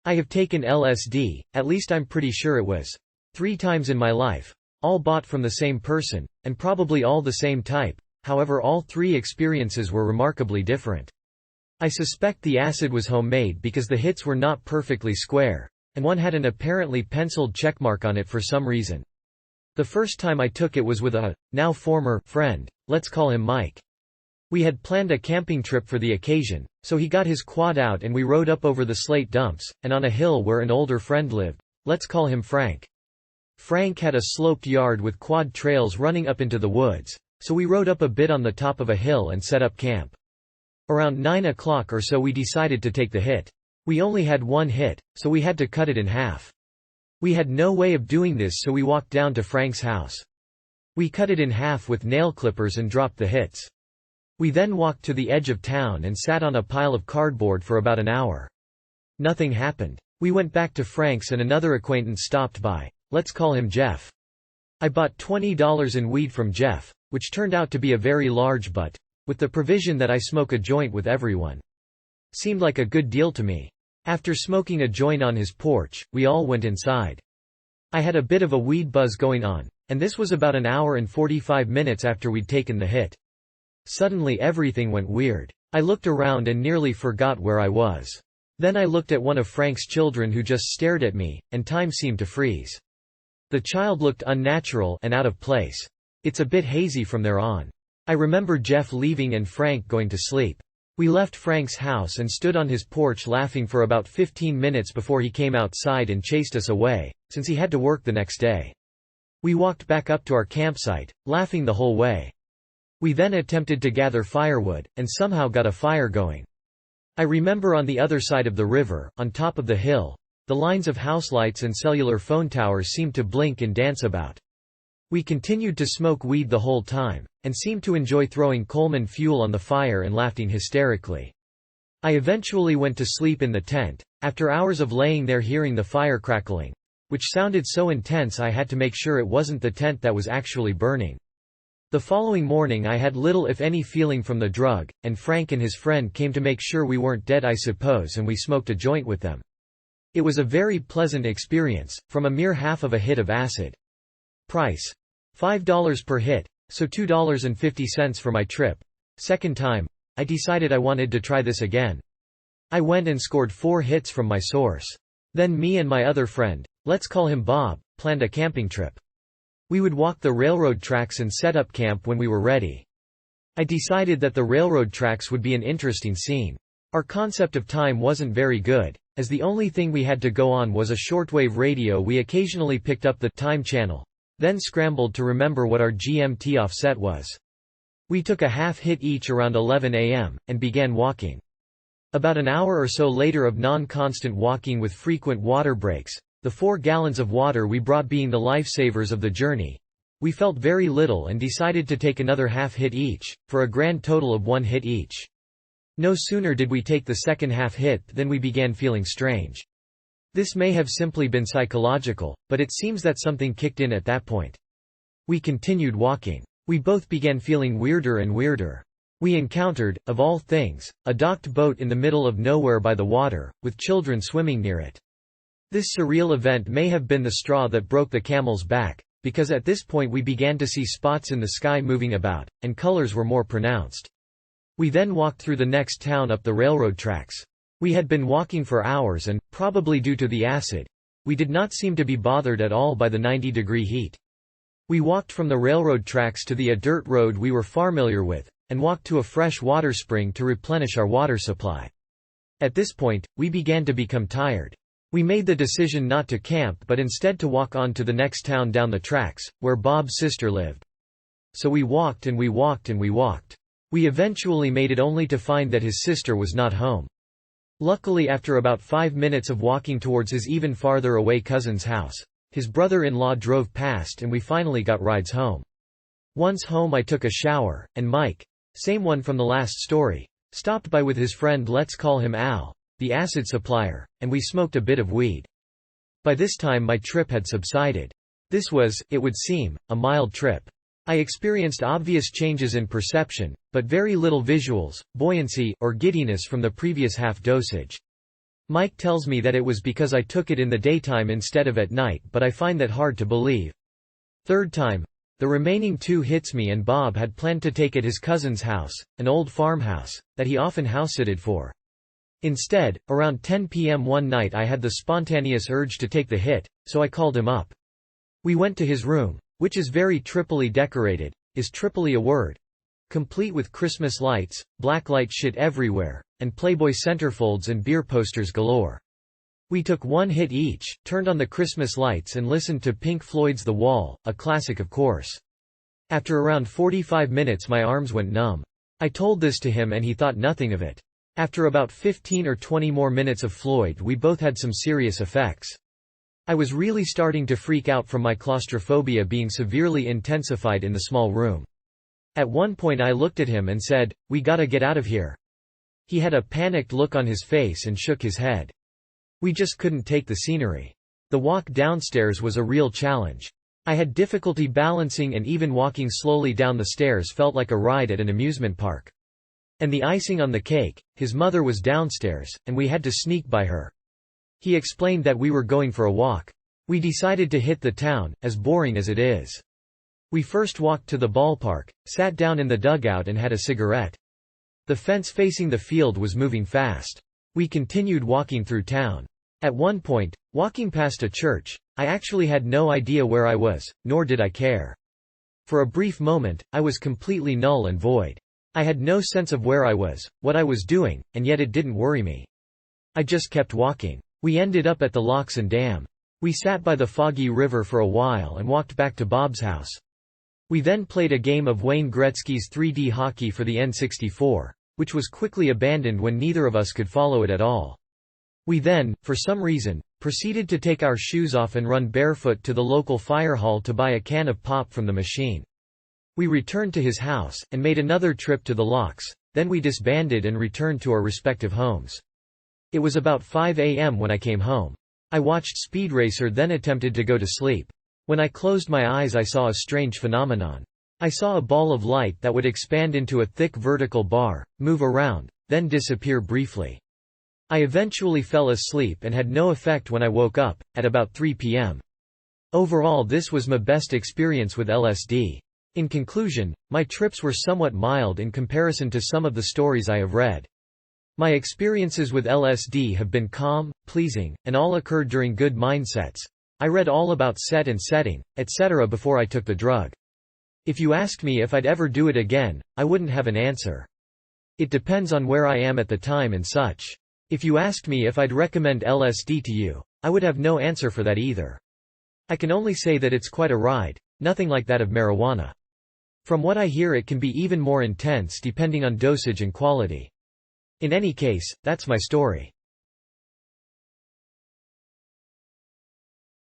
I have taken LSD, at least I'm pretty sure it was 3 times in my life. All bought from the same person, and probably all the same type, however all 3 experiences were remarkably different. I suspect the acid was homemade because the hits were not perfectly square, and one had an apparently penciled checkmark on it for some reason. The first time I took it was with a, now former, friend, let's call him Mike. We had planned a camping trip for the occasion, so he got his quad out and we rode up over the slate dumps, and on a hill where an older friend lived. Let's call him Frank. Frank had a sloped yard with quad trails running up into the woods, so we rode up a bit on the top of a hill and set up camp. Around 9 o'clock or so we decided to take the hit. We only had 1 hit, so we had to cut it in half. We had no way of doing this, so we walked down to Frank's house. We cut it in half with nail clippers and dropped the hits. We then walked to the edge of town and sat on a pile of cardboard for about an hour. Nothing happened. We went back to Frank's and another acquaintance stopped by. Let's call him Jeff. I bought $20 in weed from Jeff, which turned out to be a very large butt, with the provision that I smoke a joint with everyone. Seemed like a good deal to me. After smoking a joint on his porch, we all went inside. I had a bit of a weed buzz going on, and this was about an hour and 45 minutes after we'd taken the hit. Suddenly everything went weird. I looked around and nearly forgot where I was. Then I looked at one of Frank's children who just stared at me, and time seemed to freeze. The child looked unnatural and out of place. It's a bit hazy from there on. I remember Jeff leaving and Frank going to sleep. We left Frank's house and stood on his porch laughing for about 15 minutes before he came outside and chased us away, since he had to work the next day. We walked back up to our campsite, laughing the whole way. We then attempted to gather firewood, and somehow got a fire going. I remember on the other side of the river, on top of the hill, the lines of house lights and cellular phone towers seemed to blink and dance about. We continued to smoke weed the whole time, and seemed to enjoy throwing Coleman fuel on the fire and laughing hysterically. I eventually went to sleep in the tent, after hours of laying there hearing the fire crackling, which sounded so intense I had to make sure it wasn't the tent that was actually burning. The following morning I had little if any feeling from the drug, and Frank and his friend came to make sure we weren't dead I suppose, and we smoked a joint with them. It was a very pleasant experience, from a mere half of a hit of acid. Price: $5 per hit, so $2.50 for my trip. Second time, I decided I wanted to try this again. I went and scored 4 hits from my source. Then me and my other friend, let's call him Bob, planned a camping trip. We would walk the railroad tracks and set up camp when we were ready. I decided that the railroad tracks would be an interesting scene. Our concept of time wasn't very good, as the only thing we had to go on was a shortwave radio. We occasionally picked up the time channel, then scrambled to remember what our GMT offset was. We took a half hit each around 11 a.m., and began walking. About an hour or so later of non-constant walking with frequent water breaks, the 4 gallons of water we brought being the lifesavers of the journey, we felt very little and decided to take another half hit each, for a grand total of 1 hit each. No sooner did we take the second half hit than we began feeling strange. This may have simply been psychological, but it seems that something kicked in at that point. We continued walking. We both began feeling weirder and weirder. We encountered, of all things, a docked boat in the middle of nowhere by the water, with children swimming near it. This surreal event may have been the straw that broke the camel's back, because at this point we began to see spots in the sky moving about, and colors were more pronounced. We then walked through the next town up the railroad tracks. We had been walking for hours and, probably due to the acid, we did not seem to be bothered at all by the 90-degree heat. We walked from the railroad tracks to the dirt road we were familiar with, and walked to a fresh water spring to replenish our water supply. At this point, we began to become tired. We made the decision not to camp but instead to walk on to the next town down the tracks, where Bob's sister lived. So we walked and we walked and we walked. We eventually made it only to find that his sister was not home. Luckily, after about 5 minutes of walking towards his even farther away cousin's house, his brother-in-law drove past and we finally got rides home. Once home I took a shower, and Mike, same one from the last story, stopped by with his friend, let's call him Al, the acid supplier, and we smoked a bit of weed. By this time my trip had subsided. This was, it would seem, a mild trip. I experienced obvious changes in perception, but very little visuals, buoyancy, or giddiness from the previous half dosage. Mike tells me that it was because I took it in the daytime instead of at night, but I find that hard to believe. Third time. The remaining 2 hits me and Bob had planned to take at his cousin's house, an old farmhouse, that he often house-sitted for. Instead, around 10 p.m. one night I had the spontaneous urge to take the hit, so I called him up. We went to his room, which is very Tripoli decorated. Is Tripoli a word? Complete with Christmas lights, blacklight shit everywhere, and Playboy centerfolds and beer posters galore. We took 1 hit each, turned on the Christmas lights and listened to Pink Floyd's The Wall, a classic of course. After around 45 minutes my arms went numb. I told this to him and he thought nothing of it. After about 15 or 20 more minutes of Floyd we both had some serious effects. I was really starting to freak out from my claustrophobia being severely intensified in the small room. At one point I looked at him and said, "We gotta get out of here." He had a panicked look on his face and shook his head. We just couldn't take the scenery. The walk downstairs was a real challenge. I had difficulty balancing and even walking slowly down the stairs felt like a ride at an amusement park. And the icing on the cake, his mother was downstairs, and we had to sneak by her. He explained that we were going for a walk. We decided to hit the town, as boring as it is. We first walked to the ballpark, sat down in the dugout and had a cigarette. The fence facing the field was moving fast. We continued walking through town. At one point, walking past a church, I actually had no idea where I was, nor did I care. For a brief moment, I was completely null and void. I had no sense of where I was, what I was doing, and yet it didn't worry me. I just kept walking. We ended up at the locks and dam. We sat by the foggy river for a while and walked back to Bob's house. We then played a game of Wayne Gretzky's 3D hockey for the N64, which was quickly abandoned when neither of us could follow it at all. We then, for some reason, proceeded to take our shoes off and run barefoot to the local fire hall to buy a can of pop from the machine. We returned to his house, and made another trip to the locks, then we disbanded and returned to our respective homes. It was about 5 a.m. when I came home. I watched Speed Racer then attempted to go to sleep. When I closed my eyes I saw a strange phenomenon. I saw a ball of light that would expand into a thick vertical bar, move around, then disappear briefly. I eventually fell asleep and had no effect when I woke up, at about 3 p.m. Overall this was my best experience with LSD. In conclusion, my trips were somewhat mild in comparison to some of the stories I have read. My experiences with LSD have been calm, pleasing, and all occurred during good mindsets. I read all about set and setting, etc. before I took the drug. If you asked me if I'd ever do it again, I wouldn't have an answer. It depends on where I am at the time and such. If you asked me if I'd recommend LSD to you, I would have no answer for that either. I can only say that it's quite a ride, nothing like that of marijuana. From what I hear it can be even more intense depending on dosage and quality. In any case, that's my story.